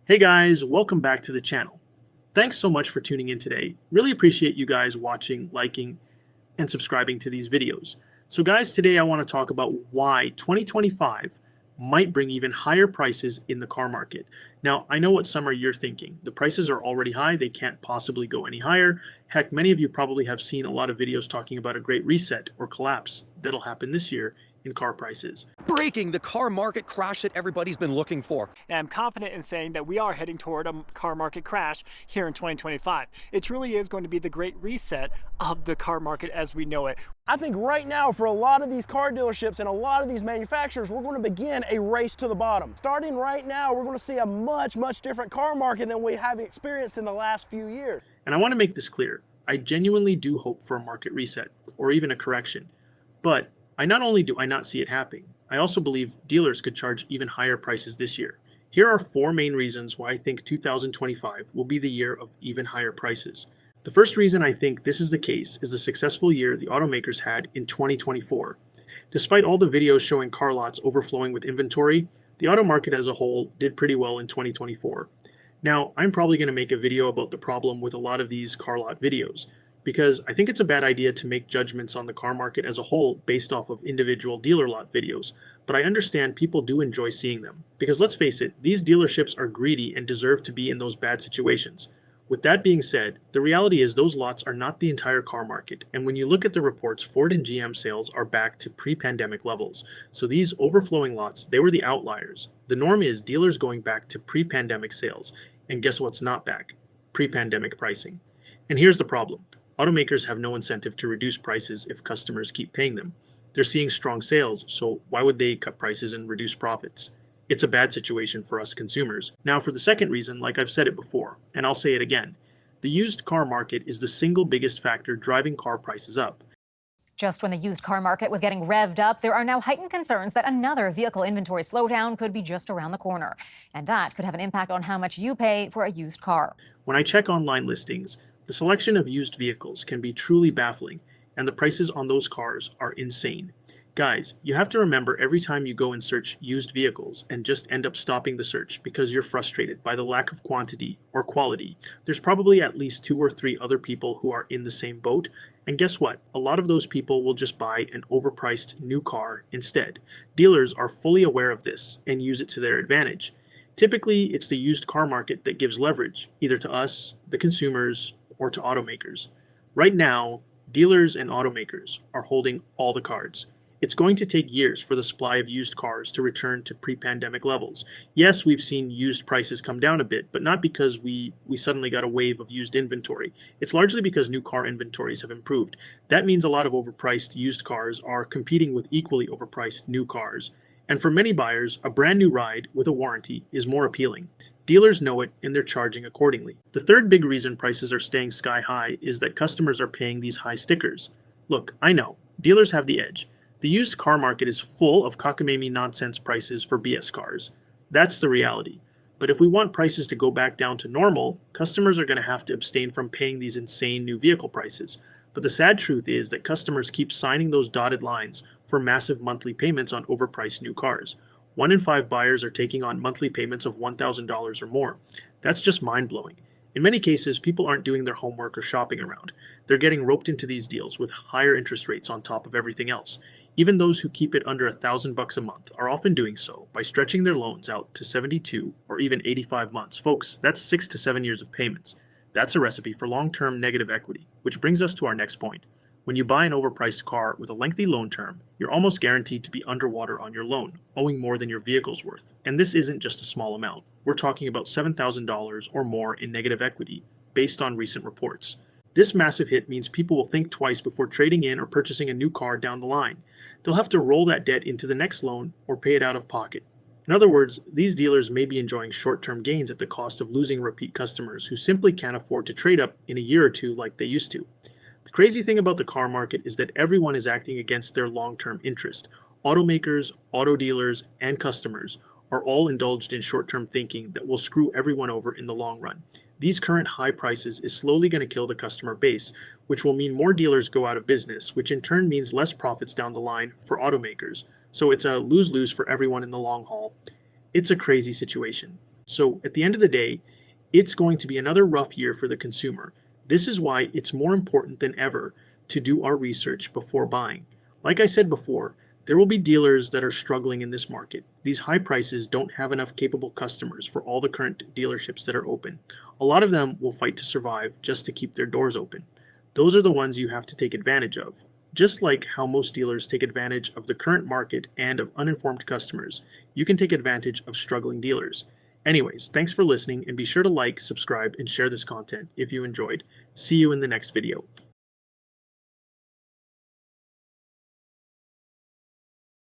Hey guys, welcome back to the channel. Thanks so much for tuning in today. Really appreciate you guys watching, liking, and subscribing to these videos. So guys, today I want to talk about why 2025 might bring even higher prices in the car market. Now, I know what some you're thinking. The prices are already high, they can't possibly go any higher. Heck, many of you probably have seen a lot of videos talking about a great reset or collapse that'll happen this year in car prices. Breaking the car market crash that everybody's been looking for. And I'm confident in saying that we are heading toward a car market crash here in 2025. It truly is going to be the great reset of the car market as we know it. I think right now for a lot of these car dealerships and a lot of these manufacturers, we're going to begin a race to the bottom. Starting right now, we're going to see a much different car market than we have experienced in the last few years. And I want to make this clear. I genuinely do hope for a market reset or even a correction. But not only do I not see it happening, I also believe dealers could charge even higher prices this year. Here are 4 main reasons why I think 2025 will be the year of even higher prices. The first reason I think this is the case is the successful year the automakers had in 2024. Despite all the videos showing car lots overflowing with inventory, the auto market as a whole did pretty well in 2024. Now, I'm probably going to make a video about the problem with a lot of these car lot videos, because I think it's a bad idea to make judgments on the car market as a whole based off of individual dealer lot videos, but I understand people do enjoy seeing them. Because let's face it, these dealerships are greedy and deserve to be in those bad situations. With that being said, the reality is those lots are not the entire car market, and when you look at the reports, Ford and GM sales are back to pre-pandemic levels. So these overflowing lots, they were the outliers. The norm is dealers going back to pre-pandemic sales, and guess what's not back? Pre-pandemic pricing. And here's the problem. Automakers have no incentive to reduce prices if customers keep paying them. They're seeing strong sales, so why would they cut prices and reduce profits? It's a bad situation for us consumers. Now for the second reason, like I've said it before, and I'll say it again, the used car market is the single biggest factor driving car prices up. Just when the used car market was getting revved up, there are now heightened concerns that another vehicle inventory slowdown could be just around the corner. And that could have an impact on how much you pay for a used car. When I check online listings, the selection of used vehicles can be truly baffling, and the prices on those cars are insane. Guys, you have to remember every time you go and search used vehicles and just end up stopping the search because you're frustrated by the lack of quantity or quality, there's probably at least 2 or 3 other people who are in the same boat, and guess what? A lot of those people will just buy an overpriced new car instead. Dealers are fully aware of this and use it to their advantage. Typically, it's the used car market that gives leverage, either to us, the consumers, or to automakers. Right now, dealers and automakers are holding all the cards. It's going to take years for the supply of used cars to return to pre-pandemic levels. Yes, we've seen used prices come down a bit, but not because we suddenly got a wave of used inventory. It's largely because new car inventories have improved. That means a lot of overpriced used cars are competing with equally overpriced new cars. And for many buyers, a brand new ride with a warranty is more appealing. Dealers know it and they're charging accordingly. The third big reason prices are staying sky high is that customers are paying these high stickers. Look, I know, dealers have the edge. The used car market is full of cockamamie nonsense prices for BS cars. That's the reality. But if we want prices to go back down to normal, customers are going to have to abstain from paying these insane new vehicle prices. But the sad truth is that customers keep signing those dotted lines for massive monthly payments on overpriced new cars. 1 in 5 buyers are taking on monthly payments of $1,000 or more. That's just mind-blowing. In many cases, people aren't doing their homework or shopping around. They're getting roped into these deals with higher interest rates on top of everything else. Even those who keep it under $1,000 a month are often doing so by stretching their loans out to 72 or even 85 months. Folks, that's 6 to 7 years of payments. That's a recipe for long-term negative equity, which brings us to our next point. When you buy an overpriced car with a lengthy loan term, you're almost guaranteed to be underwater on your loan, owing more than your vehicle's worth. And this isn't just a small amount. We're talking about $7,000 or more in negative equity, based on recent reports. This massive hit means people will think twice before trading in or purchasing a new car down the line. They'll have to roll that debt into the next loan or pay it out of pocket. In other words, these dealers may be enjoying short-term gains at the cost of losing repeat customers who simply can't afford to trade up in a year or two like they used to. The crazy thing about the car market is that everyone is acting against their long-term interest. Automakers, auto dealers, and customers are all indulged in short-term thinking that will screw everyone over in the long run. These current high prices is slowly going to kill the customer base, which will mean more dealers go out of business, which in turn means less profits down the line for automakers. So it's a lose-lose for everyone in the long haul. It's a crazy situation. So at the end of the day, it's going to be another rough year for the consumer. This is why it's more important than ever to do our research before buying. Like I said before, there will be dealers that are struggling in this market. These high prices don't have enough capable customers for all the current dealerships that are open. A lot of them will fight to survive just to keep their doors open. Those are the ones you have to take advantage of. Just like how most dealers take advantage of the current market and of uninformed customers, you can take advantage of struggling dealers. Anyways, thanks for listening, and be sure to like, subscribe, and share this content if you enjoyed. See you in the next video.